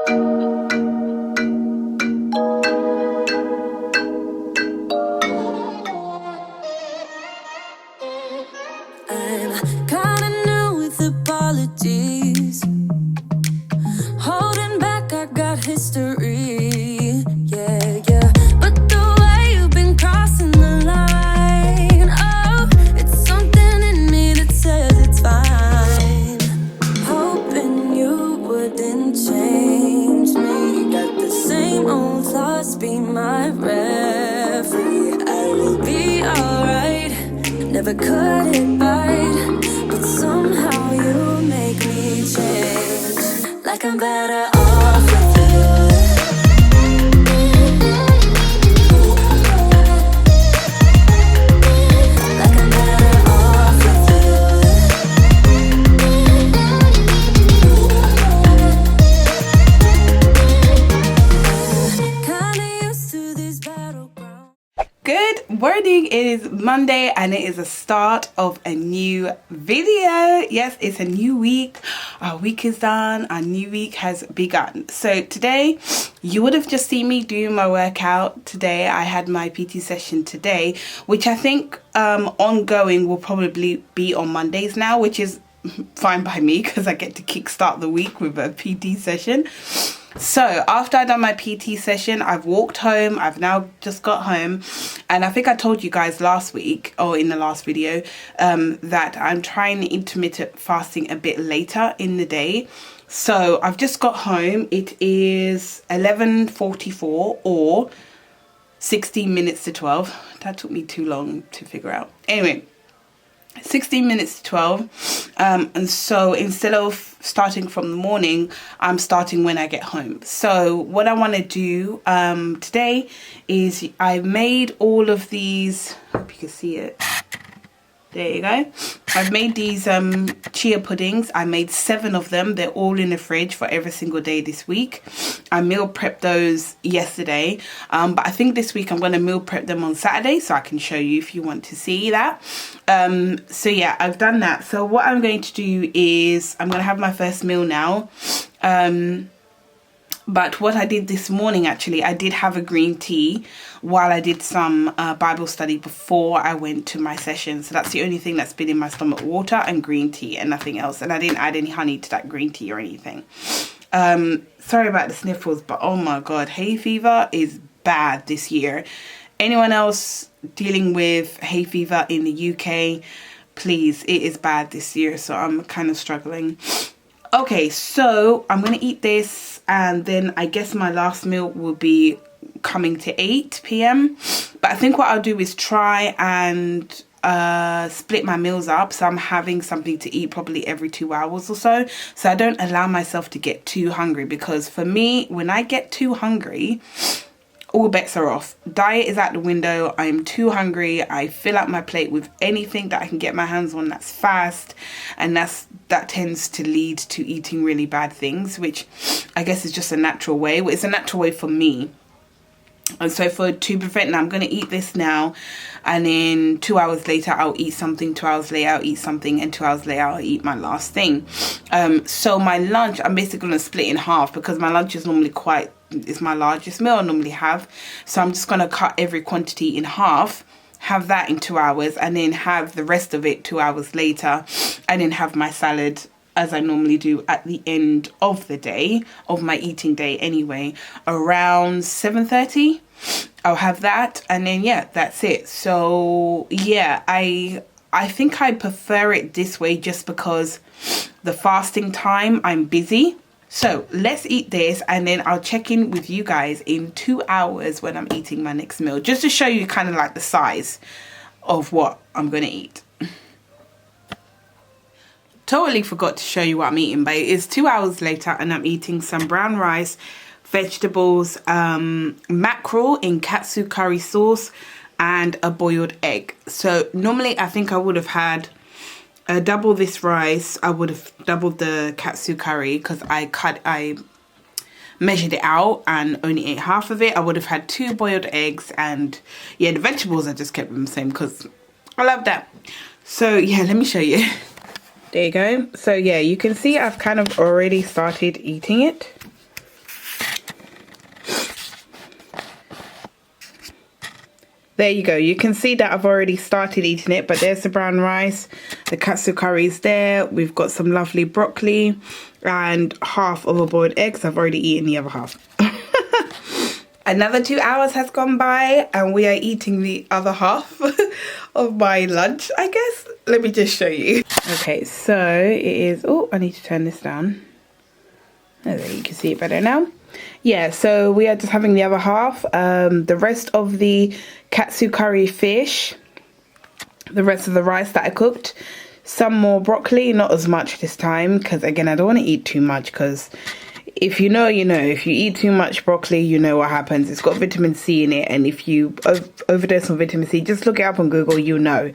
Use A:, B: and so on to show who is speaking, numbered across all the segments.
A: I'm kinda new with apologies. Holding back, I got history. Yeah, yeah. But the way you've been crossing the line, oh, it's something in me that says it's fine. Hoping you wouldn't change me. Got the same old thoughts, be my referee. I will be alright. Never cut it right, but somehow you make me change. Like I'm better off with you. Like I'm better off with you. Kinda used to these battlegrounds.
B: Good morning, it is Monday and it is the start of a new video. Yes, it's a new week. Our week is done, our new week has begun. So today you would have just seen me doing my workout. Today I had my PT session today, which I think ongoing will probably be on Mondays now, which is fine by me because I get to kickstart the week with a PT session. So after I've done my PT session, I've walked home. I've now just got home, and I think I told you guys last week or in the last video that I'm trying intermittent fasting a bit later in the day. So I've just got home. It is 11:44 or 16 minutes to 12. That took me too long to figure out. Anyway, 16 minutes to 12, and so instead of starting from the morning, I'm starting when I get home. So what I want to do today is I made all of these, hope you can see it, there you go. I've made these chia puddings. I made 7 of them. They're all in the fridge for every single day this week. I meal prepped those yesterday, but I think this week I'm going to meal prep them on Saturday, so I can show you if you want to see that. So yeah, I've done that. So what I'm going to do is I'm going to have my first meal now. But what I did this morning, actually, I did have a green tea while I did some Bible study before I went to my session. So that's the only thing that's been in my stomach, water and green tea and nothing else. And I didn't add any honey to that green tea or anything. Sorry about the sniffles, but oh my God, hay fever is bad this year. Anyone else dealing with hay fever in the UK, please, it is bad this year. So I'm kind of struggling. Okay, so I'm going to eat this, and then I guess my last meal will be coming to 8 p.m. But I think what I'll do is try and split my meals up, so I'm having something to eat probably every 2 hours or so. So I don't allow myself to get too hungry, because for me, when I get too hungry, all bets are off. Diet is out the window. I'm too hungry. I fill up my plate with anything that I can get my hands on that's fast, and that tends to lead to eating really bad things, which I guess is just a natural way. Well, it's a natural way for me. And so to prevent that, I'm going to eat this now, and then 2 hours later I'll eat something, 2 hours later I'll eat something, and 2 hours later I'll eat my last thing. So my lunch, I'm basically going to split in half, because my lunch is normally it's my largest meal I normally have. So I'm just going to cut every quantity in half, have that in 2 hours, and then have the rest of it 2 hours later, and then have my salad as I normally do at the end of the day, of my eating day anyway, around 7:30. I'll have that, and then yeah, that's it. So yeah, I think I prefer it this way, just because the fasting time, I'm busy. So let's eat this, and then I'll check in with you guys in 2 hours when I'm eating my next meal, just to show you kind of like the size of what I'm going to eat. Totally forgot to show you what I'm eating, but it is 2 hours later, and I'm eating some brown rice, vegetables, mackerel in katsu curry sauce, and a boiled egg. So normally I think I would have had double this rice. I would have doubled the katsu curry, because I measured it out and only ate half of it. I would have had 2 boiled eggs, and yeah, the vegetables I just kept them the same because I love that. So yeah, let me show you. There you go. So yeah, you can see I've kind of already started eating it. There you go. You can see that I've already started eating it, but there's the brown rice, the katsu curry is there. We've got some lovely broccoli and half of a boiled egg. So I've already eaten the other half. Another 2 hours has gone by and we are eating the other half of my lunch, I guess. Let me just show you. Okay, so it is, oh, I need to turn this down. Oh, there you can see it better now. Yeah, so we are just having the other half. The rest of the katsu curry fish, the rest of the rice that I cooked, some more broccoli, not as much this time because again I don't want to eat too much, because if you know, you know. If you eat too much broccoli, you know what happens. It's got vitamin C in it, and if you overdose on vitamin C, just look it up on Google, you know.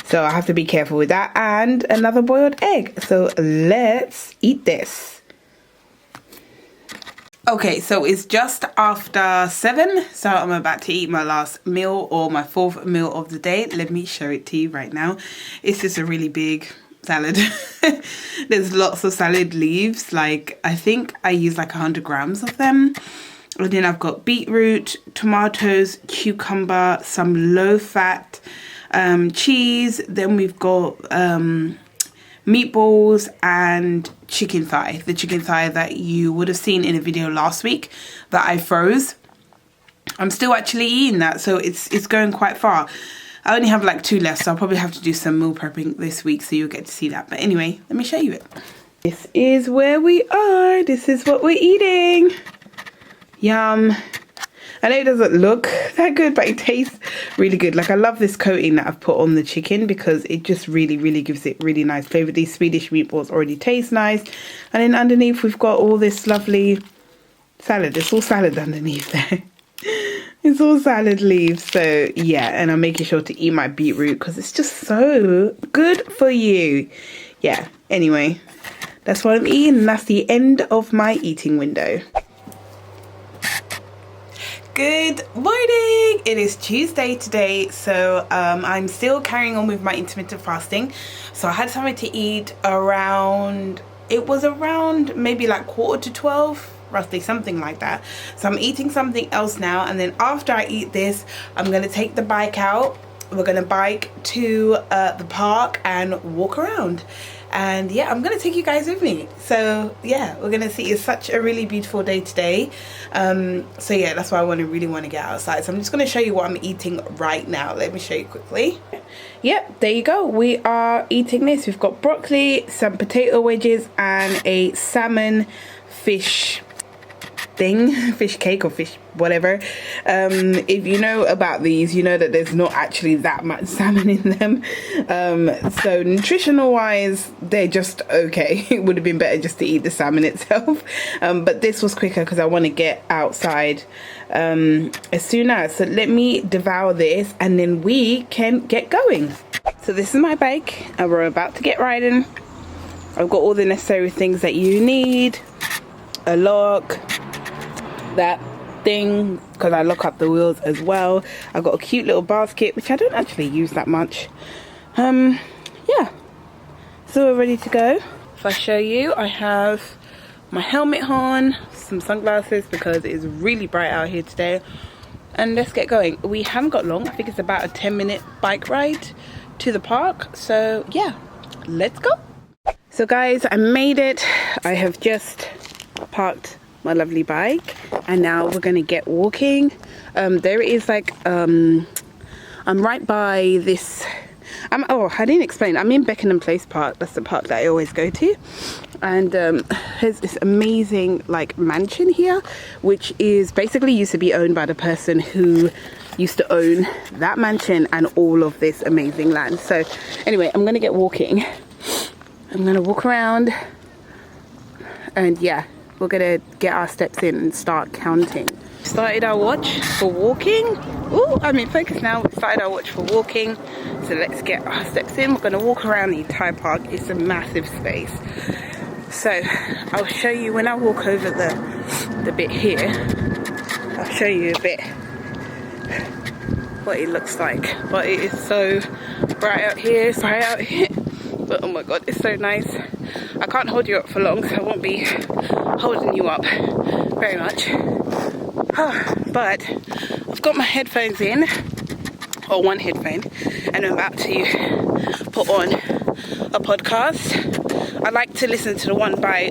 B: So I have to be careful with that. And another boiled egg. So let's eat this. Okay, so it's just after 7, so I'm about to eat my last meal, or my 4th meal of the day. Let me show it to you right now. It's just a really big salad. There's lots of salad leaves, like I think I use like 100 grams of them. And then I've got beetroot, tomatoes, cucumber, some low-fat cheese. Then we've got meatballs and chicken thigh, the chicken thigh that you would have seen in a video last week that I froze. I'm still actually eating that, so it's going quite far. I only have like 2 left, so I'll probably have to do some meal prepping this week, so you'll get to see that. But anyway, let me show you it. This is where we are. This is what we're eating. Yum. I know it doesn't look that good, but it tastes really good. Like, I love this coating that I've put on the chicken because it just really gives it really nice flavor. These Swedish meatballs already taste nice. And then underneath we've got all this lovely salad. It's all salad underneath there. It's all salad leaves. So yeah, and I'm making sure to eat my beetroot because it's just so good for you. Yeah, anyway, that's what I'm eating, and that's the end of my eating window. Good morning. It is Tuesday today, so I'm still carrying on with my intermittent fasting. So I had something to eat around, it was around maybe like 11:45, roughly, something like that. So I'm eating something else now, and then after I eat this, I'm gonna take the bike out. We're gonna bike to the park and walk around. And yeah, I'm gonna take you guys with me. So yeah, we're gonna see. It's such a really beautiful day today. So yeah, that's why I really want to get outside. So I'm just gonna show you what I'm eating right now. Let me show you quickly. Yep, there you go. We are eating this. We've got broccoli, some potato wedges, and a salmon fish thing, fish cake or fish whatever. If you know about these, you know that there's not actually that much salmon in them, so nutritional wise they're just okay. It would have been better just to eat the salmon itself, but this was quicker because I want to get outside as soon as. So let me devour this and then we can get going. So this is my bike and we're about to get riding. I've got all the necessary things that you need: a lock, that thing because I lock up the wheels as well. I've got a cute little basket which I don't actually use that much. Yeah, so we're ready to go. If I show you, I have my helmet on, some sunglasses because it is really bright out here today, and let's get going. We haven't got long. I think it's about a 10-minute bike ride to the park, so yeah, let's go. So guys, I made it. I have just parked my lovely bike and now we're gonna get walking. There is like I'm right by this, oh, I didn't explain, I'm in Beckenham Place Park. That's the park that I always go to, and there's this amazing like mansion here which is basically used to be owned by the person who used to own that mansion and all of this amazing land. So anyway, I'm gonna get walking. I'm gonna walk around and yeah, we're gonna get our steps in and start counting. Started our watch for walking. Oh, I'm in focus now. We started our watch for walking. So let's get our steps in. We're gonna walk around the entire park. It's a massive space. So I'll show you when I walk over the bit here. I'll show you a bit what it looks like. But it is so bright out here, bright out here. But oh my god, it's so nice. I can't hold you up for long, so I won't be holding you up very much. But I've got my headphones in or one headphone, and I'm about to put on a podcast. I like to listen to the one by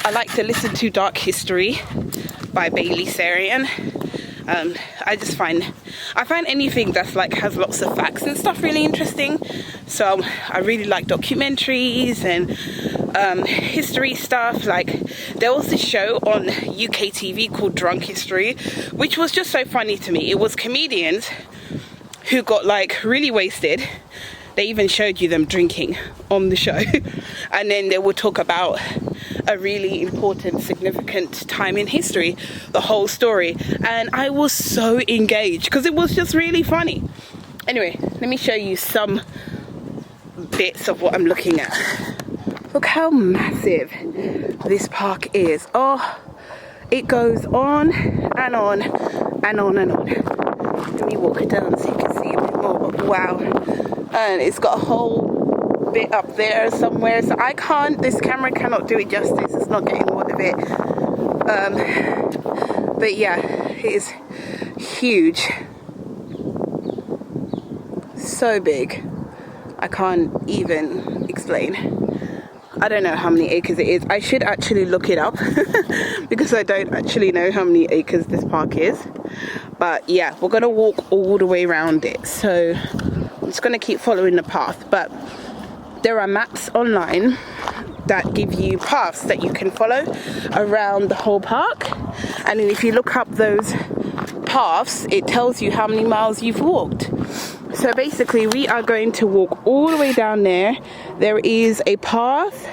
B: I like to listen to Dark History by Bailey Sarian. I find anything that's like has lots of facts and stuff really interesting. So I really like documentaries and history stuff. Like there was this show on UK TV called Drunk History, which was just so funny to me. It was comedians who got like really wasted. They even showed you them drinking on the show, and then they would talk about a really important, significant time in history, the whole story, and I was so engaged because it was just really funny. Anyway, let me show you some bits of what I'm looking at. Look how massive this park is. Oh, it goes on and on and on and on. Let me walk it down so you can see a bit more. Wow. And it's got a whole bit up there somewhere, so this camera cannot do it justice. It's not getting all of it. But yeah, it is huge. So big. I can't even explain. I don't know how many acres it is. I should actually look it up because I don't actually know how many acres this park is. But yeah, we're gonna walk all the way around it. So I'm just gonna keep following the path. But there are maps online that give you paths that you can follow around the whole park. And then if you look up those paths, it tells you how many miles you've walked. So basically we are going to walk all the way down there. There is a path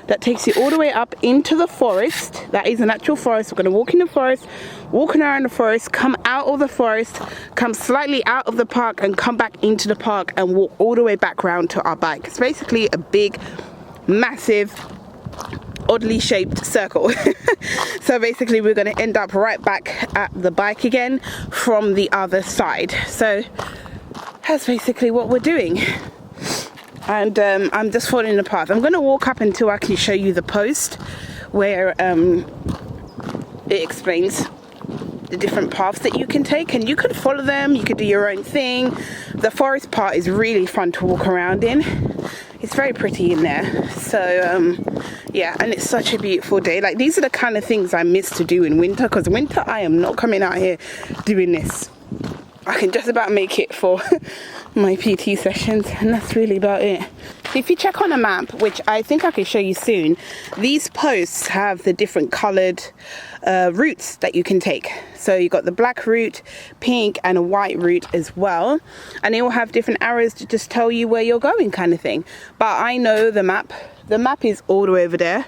B: that takes you all the way up into the forest. That is an actual forest. We're going to walk in the forest, walk around the forest, come out of the forest, come slightly out of the park and come back into the park and walk all the way back round to our bike. It's basically a big, massive, oddly shaped circle. So basically we're going to end up right back at the bike again from the other side. So that's basically what we're doing. And I'm just following the path. I'm going to walk up until I can show you the post where it explains the different paths that you can take, and you can follow them, you could do your own thing. The forest part is really fun to walk around in. It's very pretty in there. So yeah, and it's such a beautiful day. Like these are the kind of things I miss to do in winter, because winter I am not coming out here doing this. I can just about make it for my PT sessions, and that's really about it. If you check on a map, which I think I can show you soon, these posts have the different coloured routes that you can take. So you've got the black route, pink and a white route as well, and they all have different arrows to just tell you where you're going, kind of thing. But I know the map is all the way over there,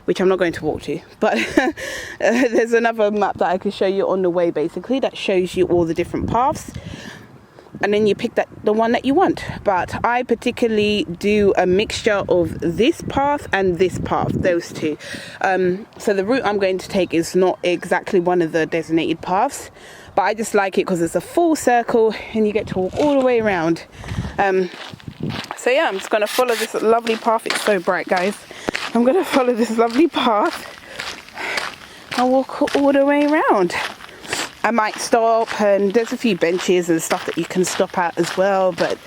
B: which I'm not going to walk to, but there's another map that I can show you on the way, basically, that shows you all the different paths, and then you pick the one that you want. But I particularly do a mixture of this path and this path, those two. So the route I'm going to take is not exactly one of the designated paths, but I just like it because it's a full circle and you get to walk all the way around. So yeah, I'm just going to follow this lovely path. It's so bright, guys. I'm going to follow this lovely path and walk all the way around. I might stop, and there's a few benches and stuff that you can stop at as well, but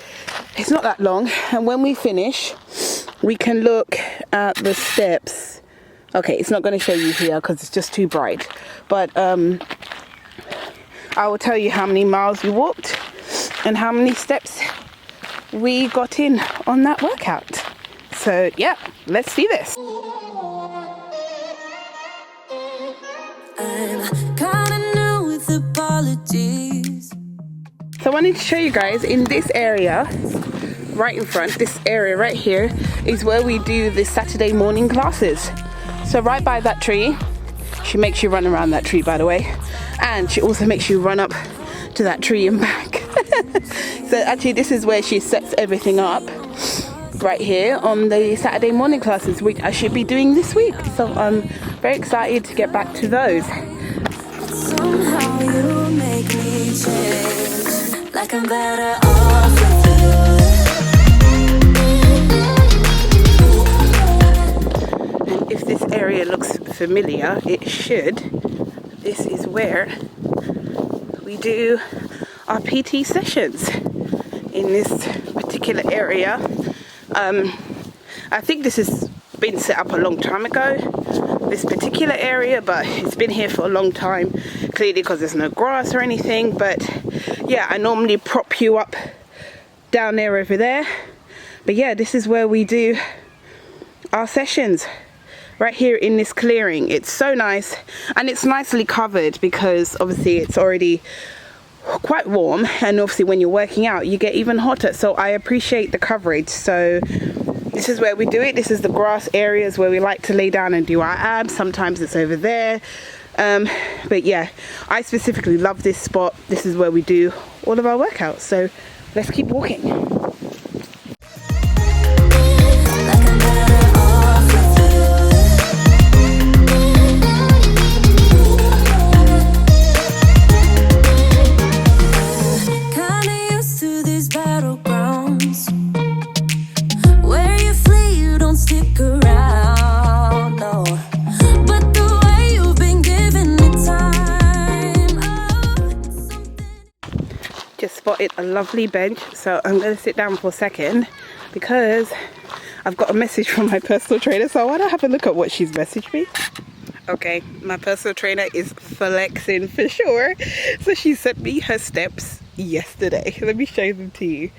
B: it's not that long. And when we finish, we can look at the steps. Okay, it's not going to show you here because it's just too bright, but I will tell you how many miles we walked and how many steps we got in on that workout. So yeah, let's see this.
A: I'm kinda new with apologies.
B: So I wanted to show you guys in this area right in front, this area right here is where we do the Saturday morning classes. So right by that tree, she makes you run around that tree, by the way, and she also makes you run up to that tree and back. So actually this is where she sets everything up, right here on the Saturday morning classes, which I should be doing this week. So I'm very excited to get back to those.
A: Somehow you make me change, like I'm better off with
B: you. And if this area looks familiar, it should. This is where we do our PT sessions in this particular area. I think this has been set up a long time ago, this particular area, but it's been here for a long time, clearly because there's no grass or anything. But yeah, I normally prop you up down there over there, but yeah, this is where we do our sessions, right here in this clearing. It's so nice, and it's nicely covered because obviously it's already quite warm, and obviously when you're working out you get even hotter, so I appreciate the coverage. So this is where we do it. This is the grass areas where we like to lay down and do our abs. Sometimes it's over there, but yeah, I specifically love this spot. This is where we do all of our workouts, so let's keep walking. Spotted a lovely bench, so I'm going to sit down for a second because I've got a message from my personal trainer, so I want to have a look at what she's messaged me. Okay, my personal trainer is flexing for sure, so she sent me her steps yesterday. Let me show them to you.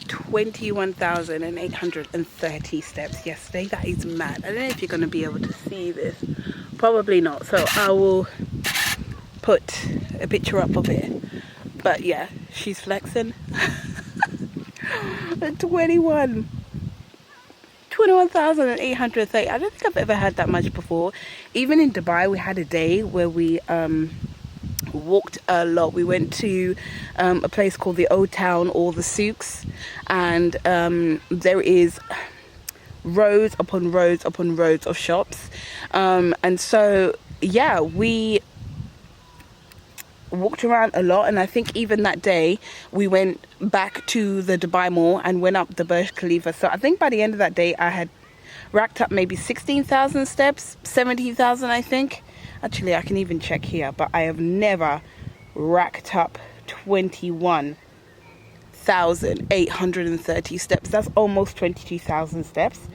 B: 21,830 steps yesterday. That is mad. I don't know if you're going to be able to see this, probably not, so I will put a picture up of it. But yeah, she's flexing. 21,830. I don't think I've ever had that much before. Even in Dubai, we had a day where we walked a lot. We went to a place called the Old Town, or the souks, and there is rows upon rows upon rows of shops, and so yeah, we walked around a lot. And I think even that day we went back to the Dubai Mall and went up the Burj Khalifa. So I think by the end of that day I had racked up maybe 16,000 steps, 17,000 I think. Actually, I can even check here, but I have never racked up 21,830 steps. That's almost 22,000 steps.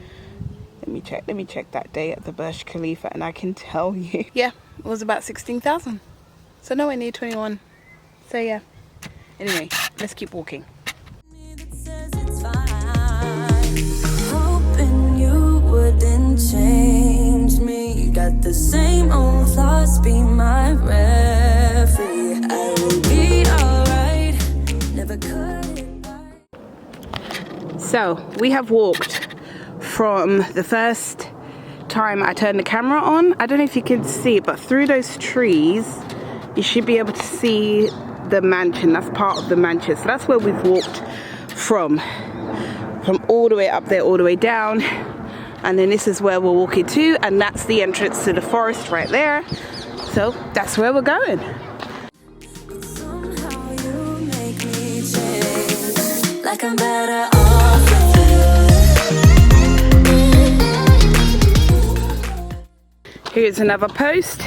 B: Let me check that day at the Burj Khalifa, and I can tell you, yeah, it was about 16,000. So nowhere near 21. So yeah. Anyway, let's keep walking.
A: Hoping you wouldn't change me. Got the same old flaws, be my referee. I will be alright. Never cut it by.
B: So we have walked from the first time I turned the camera on. I don't know if you can see it, but through those trees you should be able to see the mansion. That's part of the mansion. So that's where we've walked from all the way up there, all the way down. And then this is where we're walking to, and that's the entrance to the forest right there. So that's where we're going.
A: Somehow you make me change. Like I'm better off with you.
B: Here's another post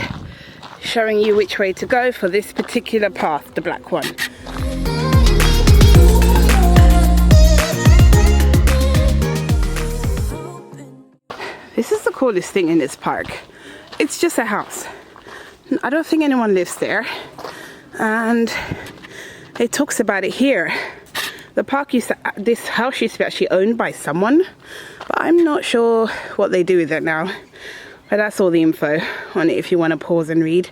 B: showing you which way to go for this particular path, the black one. This is the coolest thing in this park. It's just a house. I don't think anyone lives there, and it talks about it here. The park this house used to be actually owned by someone, but I'm not sure what they do with it now. But that's all the info on it if you want to pause and read.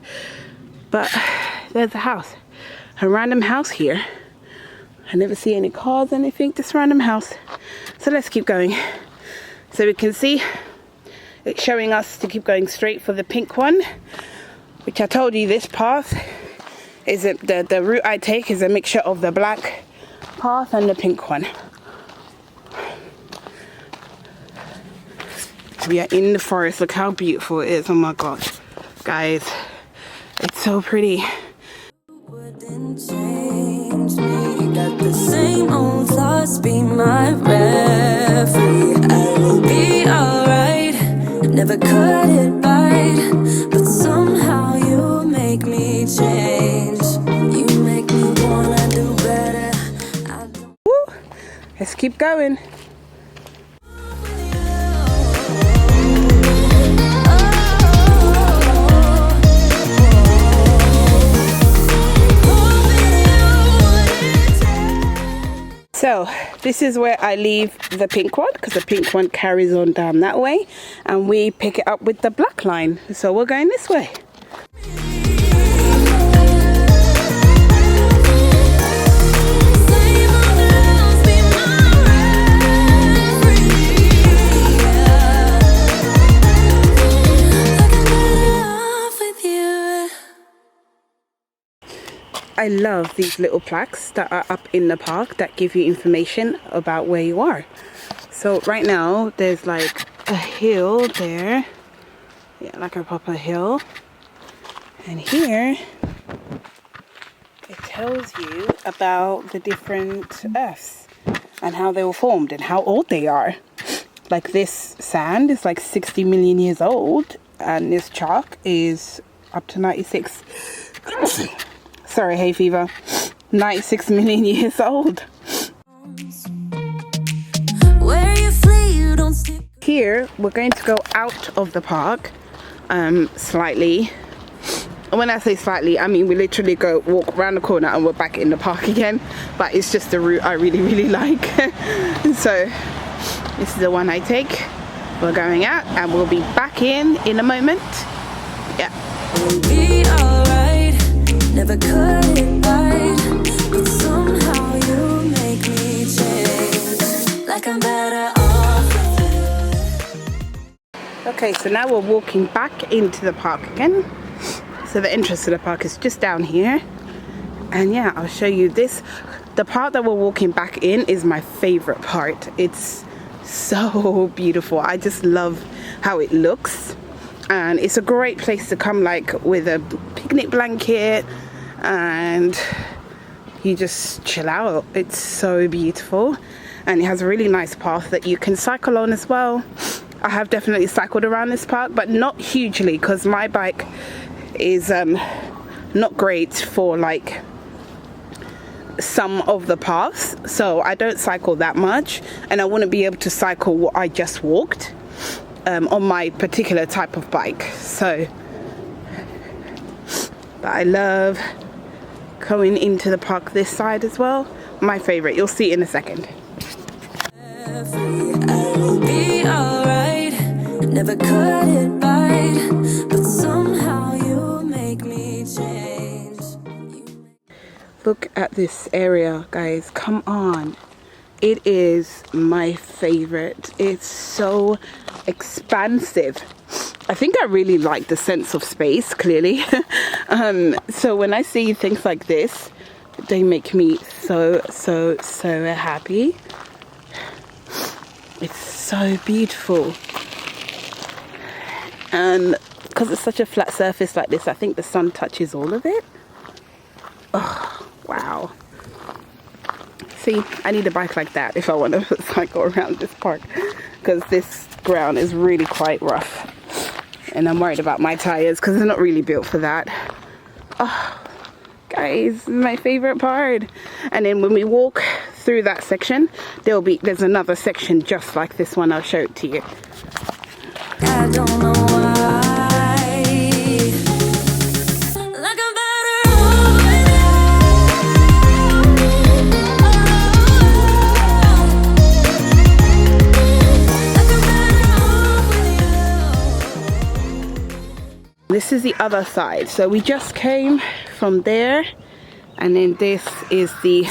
B: But there's a house, a random house here. I never see any cars, anything, just random house. So let's keep going. So we can see it's showing us to keep going straight for the pink one, which I told you this path is the route I take is a mixture of the black path and the pink one. We are in the forest. Look how beautiful it is. Oh my gosh, guys, it's so pretty.
A: Wouldn't change me. Got the same old flaws, be my referee. I will be alright. Never cut it bite, but somehow you make me change. You make
B: keep going. So this is where I leave the pink one, because the pink one carries on down that way, and we pick it up with the black line. So we're going this way. I love these little plaques that are up in the park that give you information about where you are. So right now there's like a hill there, yeah, like a proper hill, and here it tells you about the different earths and how they were formed and how old they are. Like this sand is like 60 million years old, and this chalk is up to 96. Sorry, hay fever. 96 million years old. Here, we're going to go out of the park slightly. When I say slightly, I mean we literally go walk around the corner and we're back in the park again. But it's just a route I really, really like. So, this is the one I take. We're going out and we'll be back in a moment. Yeah.
A: We'll be alright. Never could it right, but somehow you make me change. Like I'm better off with you.
B: Okay, so now we're walking back into the park again. So the entrance to the park is just down here. And yeah, I'll show you this. The part that we're walking back in is my favorite part. It's so beautiful. I just love how it looks. And it's a great place to come, like with a picnic blanket, and you just chill out. It's so beautiful, and it has a really nice path that you can cycle on as well. I have definitely cycled around this park, but not hugely, because my bike is not great for like some of the paths, so I don't cycle that much, and I wouldn't be able to cycle what I just walked on my particular type of bike. So, but I love going into the park this side as well. My favorite. You'll see in a second.
A: I'll be alright. Never could it right, but somehow you make me change.
B: Look at this area, guys. Come on. It is my favorite. It's so expansive. I think I really like the sense of space, clearly. So when I see things like this, they make me so happy. It's so beautiful. And because it's such a flat surface like this, I think the sun touches all of it. Oh, wow. See, I need a bike like that if I want to cycle around this park, because this ground is really quite rough. And I'm worried about my tires because they're not really built for that. Oh, guys, my favorite part. And then when we walk through that section, there's another section just like this one. I'll show it to you.
A: I don't know why. Like I'm better off with you.
B: This is the other side. So we just came from there, and then this is the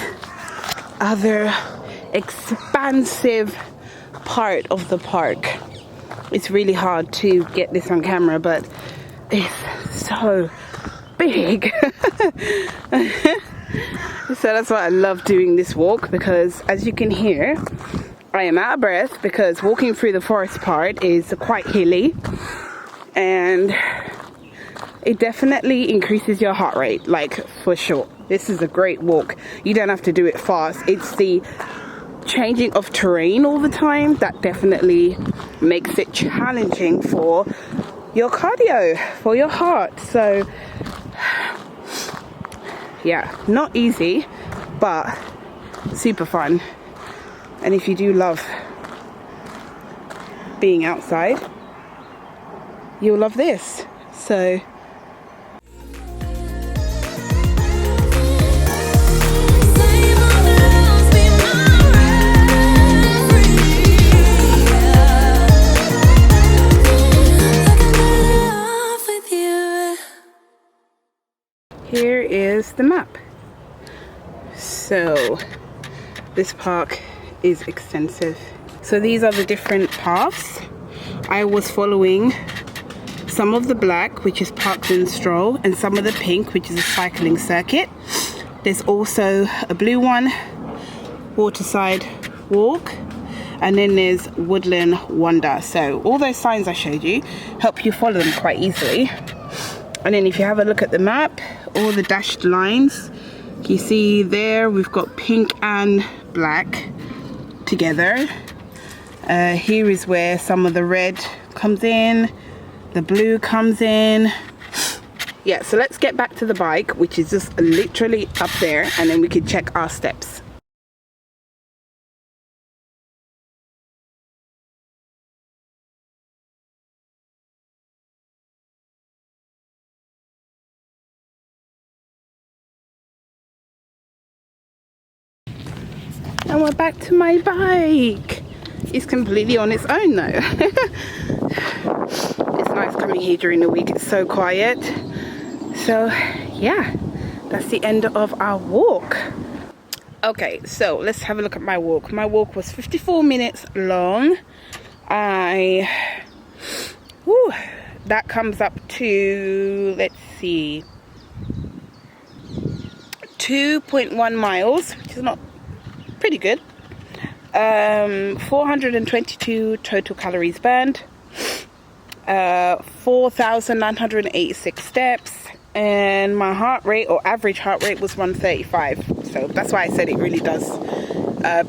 B: other expansive part of the park. It's really hard to get this on camera, but it's so big. So that's why I love doing this walk, because as you can hear, I am out of breath because walking through the forest part is quite hilly, and it definitely increases your heart rate, like for sure. This is a great walk. You don't have to do it fast. It's the changing of terrain all the time that definitely makes it challenging for your cardio, for your heart. So yeah, not easy, but super fun. And if you do love being outside, you'll love this. So here is the map. So this park is extensive. So these are the different paths. I was following some of the black, which is Parks and Stroll, and some of the pink, which is a cycling circuit. There's also a blue one, Waterside Walk, and then there's Woodland Wonder. So all those signs I showed you help you follow them quite easily. And then if you have a look at the map, all the dashed lines, you see there we've got pink and black together. Here is where some of the red comes in, the blue comes in. Yeah, so let's get back to the bike, which is just literally up there, and then we can check our steps. And we're back to my bike. It's completely on its own though. It's nice coming here during the week, it's so quiet. So yeah, that's the end of our walk. Okay, so let's have a look at my walk. My walk was 54 minutes long. That comes up to, let's see, 2.1 miles, which is not pretty good. 422 total calories burned, 4,986 steps, and my heart rate, or average heart rate, was 135. So that's why I said it really does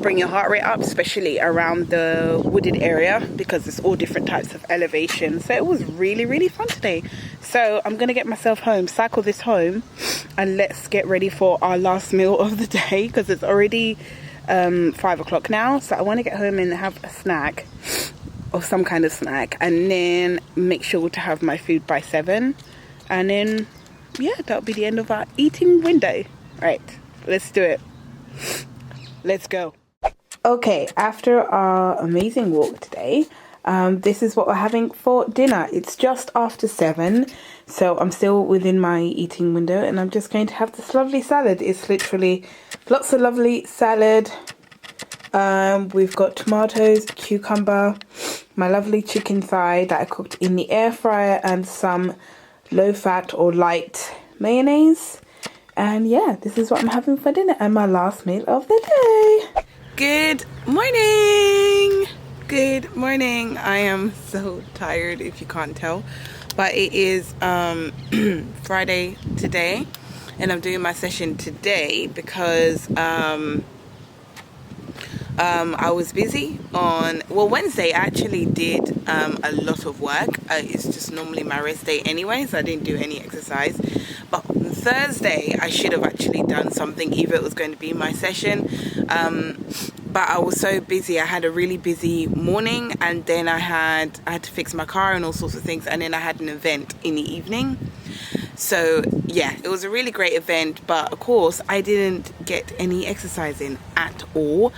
B: bring your heart rate up, especially around the wooded area, because it's all different types of elevation. So it was really, really fun today. So I'm gonna get myself home, cycle this home, and let's get ready for our last meal of the day, because it's already 5 o'clock now. So I want to get home and have a snack, or some kind of snack, and then make sure to have my food by 7, and then yeah, that'll be the end of our eating window. Right, let's do it. Let's go. Okay, after our amazing walk today, this is what we're having for dinner. It's just after 7, so I'm still within my eating window, and I'm just going to have this lovely salad. It's literally lots of lovely salad. We've got tomatoes, cucumber, my lovely chicken thigh that I cooked in the air fryer, and some low fat or light mayonnaise. And yeah, this is what I'm having for dinner, and my last meal of the day. Good morning. Good morning. I am so tired, if you can't tell, but it is Friday today, and I'm doing my session today because I was busy on, well, Wednesday I actually did a lot of work. It's just normally my rest day anyway, so I didn't do any exercise. But on Thursday I should have actually done something, either it was going to be my session, but I was so busy. I had a really busy morning, and then I had to fix my car and all sorts of things, and then I had an event in the evening. So yeah, it was a really great event, but of course I didn't get any exercise in at all.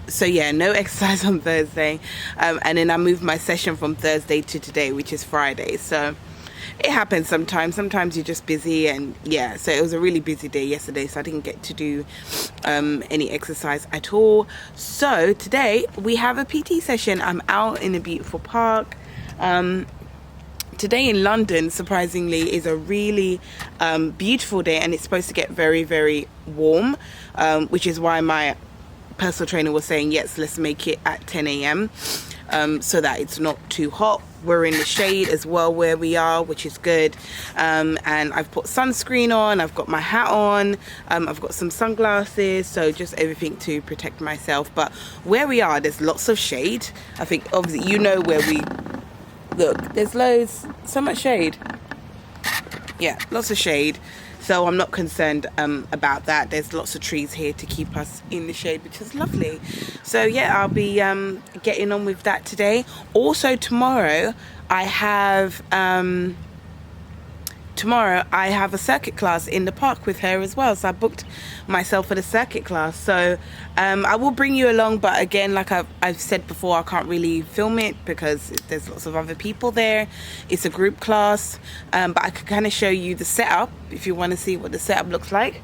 B: So yeah, no exercise on Thursday, and then I moved my session from Thursday to today, which is Friday. So it happens sometimes you're just busy, and yeah, so it was a really busy day yesterday, so I didn't get to do any exercise at all. So today we have a PT session. I'm out in a beautiful park. Today in London, surprisingly, is a really beautiful day, and it's supposed to get very, very warm, which is why my personal trainer was saying, yes, let's make it at 10 a.m. So that it's not too hot. We're in the shade as well where we are, which is good. And I've put sunscreen on, I've got my hat on, I've got some sunglasses, so just everything to protect myself. But where we are, there's lots of shade. I think obviously you know where we look, there's loads, so much shade. Yeah, lots of shade. So I'm not concerned about that. There's lots of trees here to keep us in the shade, which is lovely. So yeah, I'll be getting on with that today. Also tomorrow I have a circuit class in the park with her as well. So I booked myself for the circuit class. So I will bring you along, but again, like I've said before, I can't really film it because there's lots of other people there. It's a group class, but I could kind of show you the setup if you want to see what the setup looks like.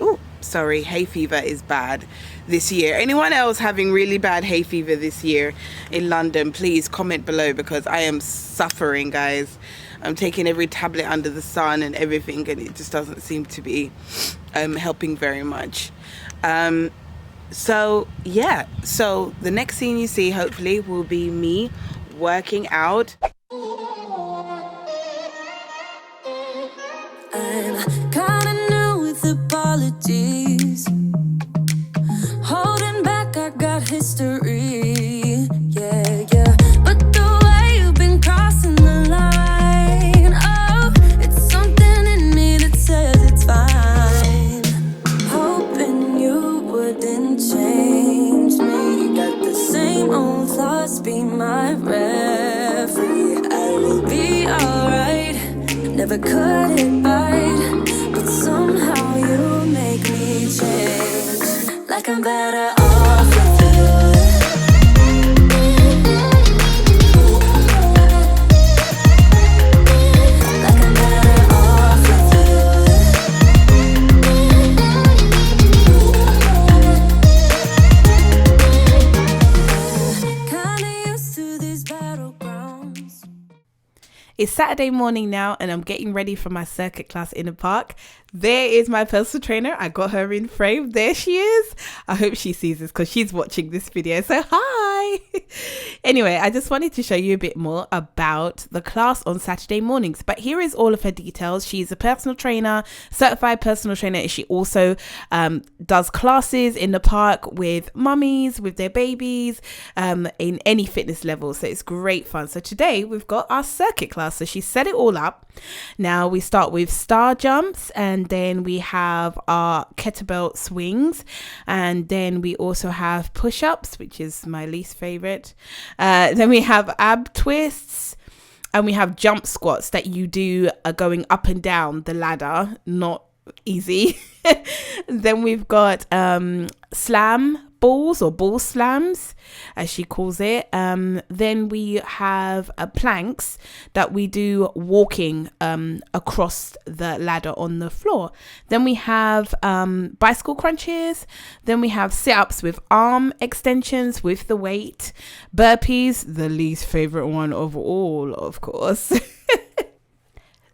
B: Ooh, sorry, hay fever is bad this year. Anyone else having really bad hay fever this year in London, please comment below, because I am suffering, guys. I'm taking every tablet under the sun and everything, and it just doesn't seem to be helping very much. So yeah, so the next scene you see hopefully will be me working out.
A: I'm kinda new with apologies. Holding back, I got history. Yeah, yeah. But the way you've been crossing the line, oh, it's something in me that says it's fine. Hoping you wouldn't change me. Got the same old thoughts, be my referee. I will be alright. Never cut it right, but somehow you make me change. Like I'm better off with you. Like I'm better off with you. Kinda used to these battlegrounds.
B: It's Saturday morning now, and I'm getting ready for my circuit class in the park. There is my personal trainer. I got her in frame. There she is. I hope she sees this because she's watching this video. So hi. Anyway, I just wanted to show you a bit more about the class on Saturday mornings. But here is all of her details. She's a personal trainer, certified personal trainer. She also does classes in the park with mummies, with their babies, in any fitness level. So it's great fun. So today we've got our circuit class. So she set it all up. Now we start with star jumps, and then we have our kettlebell swings, and then we also have push-ups, which is my least favorite. Then we have ab twists, and we have jump squats that you do going up and down the ladder. Not easy. Then we've got slam balls, or ball slams as she calls it. Then we have planks that we do walking across the ladder on the floor. Then we have bicycle crunches. Then we have sit-ups with arm extensions with the weight. Burpees, the least favorite one of all, of course.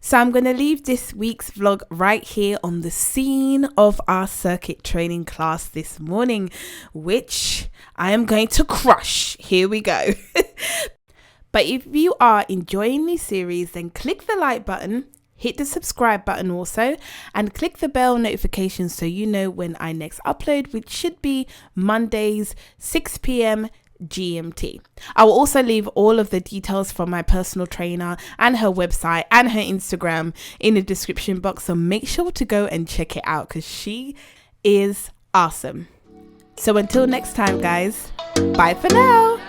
B: So I'm going to leave this week's vlog right here on the scene of our circuit training class this morning, which I am going to crush. Here we go. But if you are enjoying this series, then click the like button, hit the subscribe button also, and click the bell notification so you know when I next upload, which should be Mondays, 6 p.m. GMT. I will also leave all of the details from my personal trainer and her website and her Instagram in the description box, so make sure to go and check it out because she is awesome. So until next time, guys, bye for now.